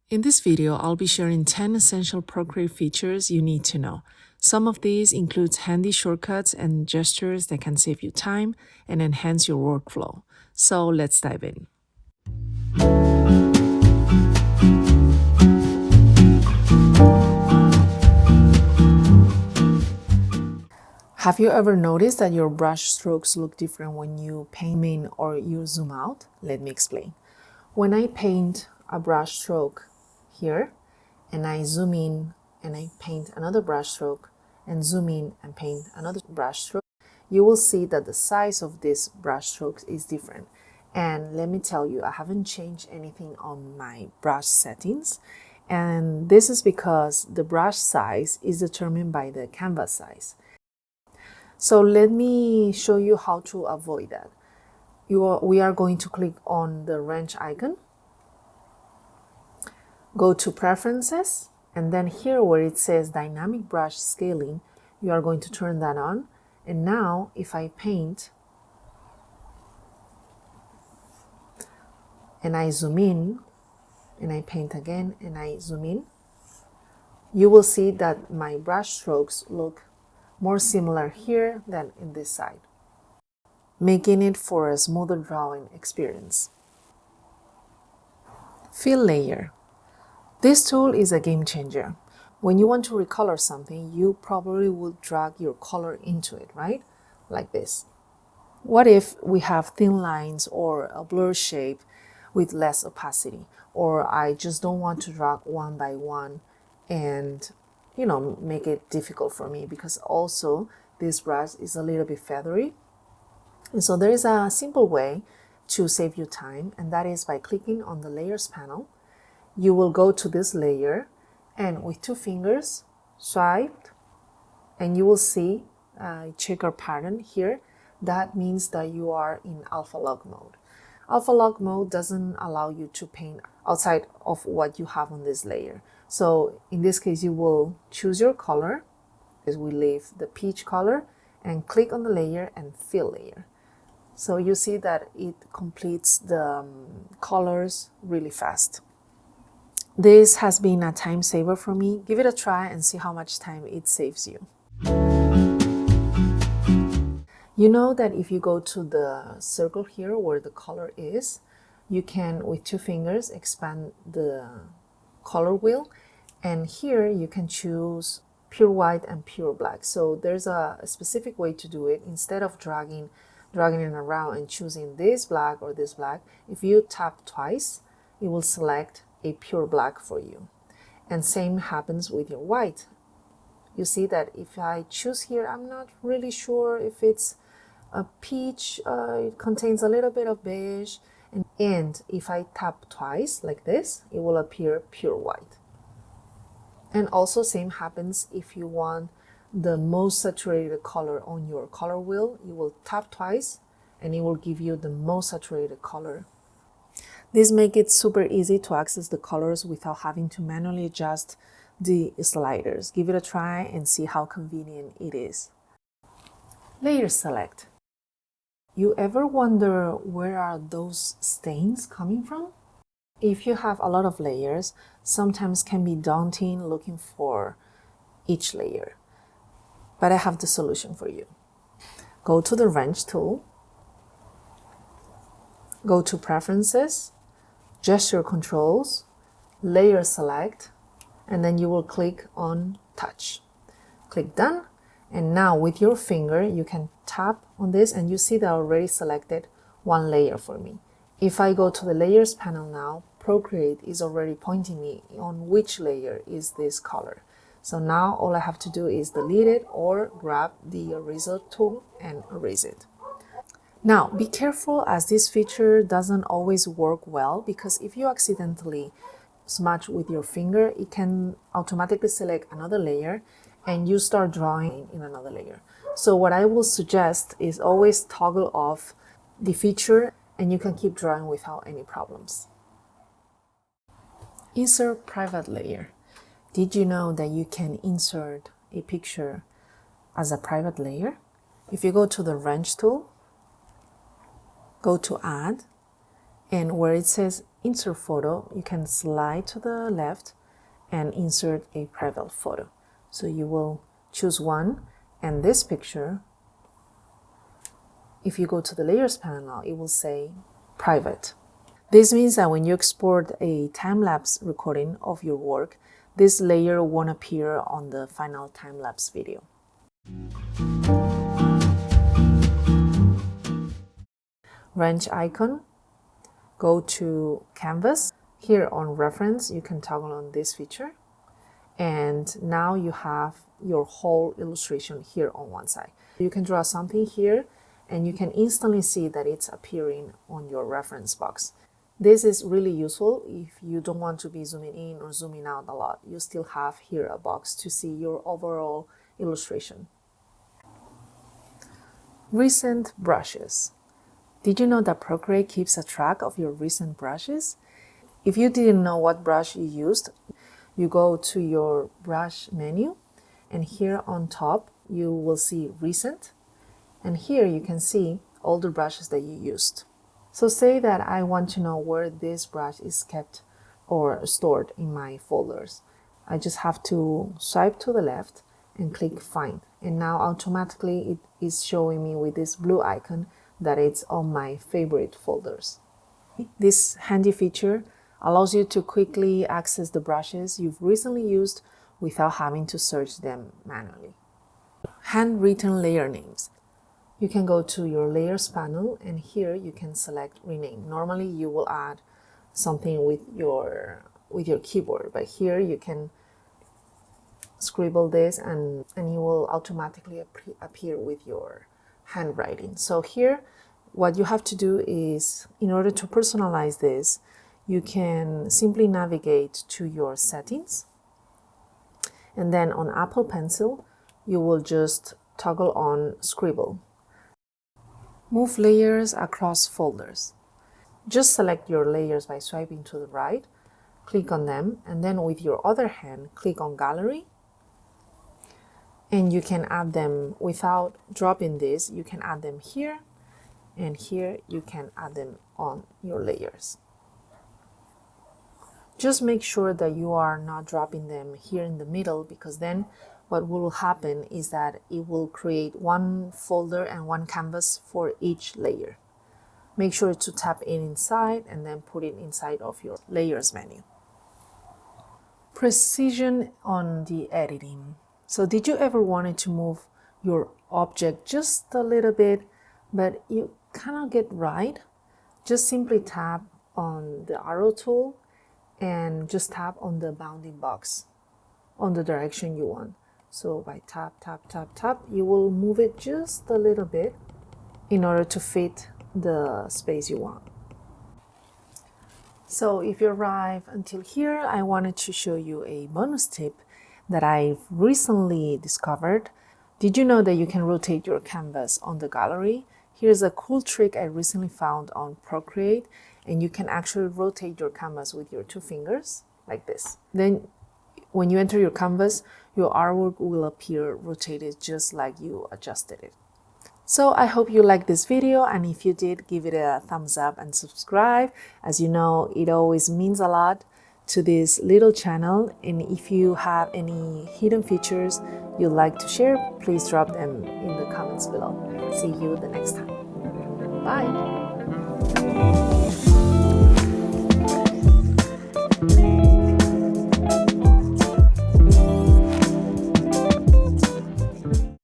In this video, I'll be sharing 10 essential Procreate features you need to know. Some of these include handy shortcuts and gestures that can save you time and enhance your workflow. So let's dive in. Have you ever noticed that your brush strokes look different when you paint or you zoom out? Let me explain. When I paint a brush stroke here, and I zoom in and I paint another brush stroke and zoom in and paint another brush stroke, you will see that the size of this brush strokes is different. And let me tell you, I haven't changed anything on my brush settings. And this is because the brush size is determined by the canvas size. So let me show you how to avoid that. We are going to click on the wrench icon. Go to Preferences, and then here where it says Dynamic Brush Scaling, you are going to turn that on. And now if I paint and I zoom in and I paint again and I zoom in, you will see that my brush strokes look more similar here than in this side, making it for a smoother drawing experience. Fill layer. This tool is a game changer. When you want to recolor something, you probably will drag your color into it, right? Like this. What if we have thin lines or a blur shape with less opacity? Or I just don't want to drag one by one and, make it difficult for me, because also this brush is a little bit feathery. And so there is a simple way to save you time, and that is by clicking on the Layers panel. You will go to this layer and with 2 fingers swipe, and you will see a checker pattern here. That means that you are in alpha log mode. Alpha log mode doesn't allow you to paint outside of what you have on this layer. So in this case, you will choose your color, as we leave the peach color, and click on the layer and fill layer. So you see that it completes the colors really fast. This has been a time saver for me. Give it a try and see how much time it saves you. You know that if you go to the circle here where the color is, you can, with 2 fingers, expand the color wheel. And here you can choose pure white and pure black. So there's a specific way to do it. Instead of dragging it around and choosing this black or this black, if you tap twice, it will select a pure black for you. And same happens with your white. You see that if I choose here, I'm not really sure if it's a peach, it contains a little bit of beige, and if I tap twice like this, it will appear pure white. And also same happens if you want the most saturated color on your color wheel. You will tap twice and it will give you the most saturated color. This makes it super easy to access the colors without having to manually adjust the sliders. Give it a try and see how convenient it is. Layer select. You ever wonder where are those stains coming from? If you have a lot of layers, sometimes can be daunting looking for each layer. But I have the solution for you. Go to the wrench tool, go to Preferences, Gesture Controls, Layer Select, and then you will click on Touch. Click Done, and now with your finger you can tap on this and you see that I already selected one layer for me. If I go to the Layers panel now, Procreate is already pointing me on which layer is this color. So now all I have to do is delete it or grab the eraser tool and erase it. Now, be careful, as this feature doesn't always work well, because if you accidentally smudge with your finger, it can automatically select another layer and you start drawing in another layer. So what I will suggest is always toggle off the feature and you can keep drawing without any problems. Insert private layer. Did you know that you can insert a picture as a private layer? If you go to the wrench tool, go to Add, and where it says insert photo, you can slide to the left and insert a private photo. So you will choose one, and this picture, if you go to the layers panel, it will say private. This means that when you export a time-lapse recording of your work, this layer won't appear on the final time-lapse video. Wrench icon, go to Canvas. Here on Reference, you can toggle on this feature. And now you have your whole illustration here on one side. You can draw something here and you can instantly see that it's appearing on your reference box. This is really useful if you don't want to be zooming in or zooming out a lot. You still have here a box to see your overall illustration. Recent brushes. Did you know that Procreate keeps a track of your recent brushes? If you didn't know what brush you used, you go to your brush menu, and here on top you will see recent, and here you can see all the brushes that you used. So say that I want to know where this brush is kept or stored in my folders. I just have to swipe to the left and click Find, and now automatically it is showing me with this blue icon that it's on my favorite folders. This handy feature allows you to quickly access the brushes you've recently used without having to search them manually. Handwritten layer names. You can go to your layers panel, and here you can select rename. Normally you will add something with your keyboard, but here you can scribble this and it will automatically appear with your handwriting. So here what you have to do is, in order to personalize this, you can simply navigate to your settings, and then on Apple Pencil you will just toggle on Scribble. Move layers across folders. Just select your layers by swiping to the right, click on them, and then with your other hand click on Gallery, and you can add them without dropping this. You can add them here, and here you can add them on your layers. Just make sure that you are not dropping them here in the middle, because then what will happen is that it will create one folder and one canvas for each layer. Make sure to tap in inside and then put it inside of your layers menu. Precision on the editing. So did you ever wanted to move your object just a little bit, but you cannot get right? Just simply tap on the arrow tool and just tap on the bounding box on the direction you want. So by tap, tap, tap, tap, you will move it just a little bit in order to fit the space you want. So if you arrive until here, I wanted to show you a bonus tip that I've recently discovered. Did you know that you can rotate your canvas on the gallery? Here's a cool trick I recently found on Procreate, and you can actually rotate your canvas with your 2 fingers like this. Then when you enter your canvas, your artwork will appear rotated just like you adjusted it. So I hope you liked this video, and if you did, give it a thumbs up and subscribe. As you know, it always means a lot to this little channel, and if you have any hidden features you'd like to share, please drop them in the comments below. See you the next time. Bye!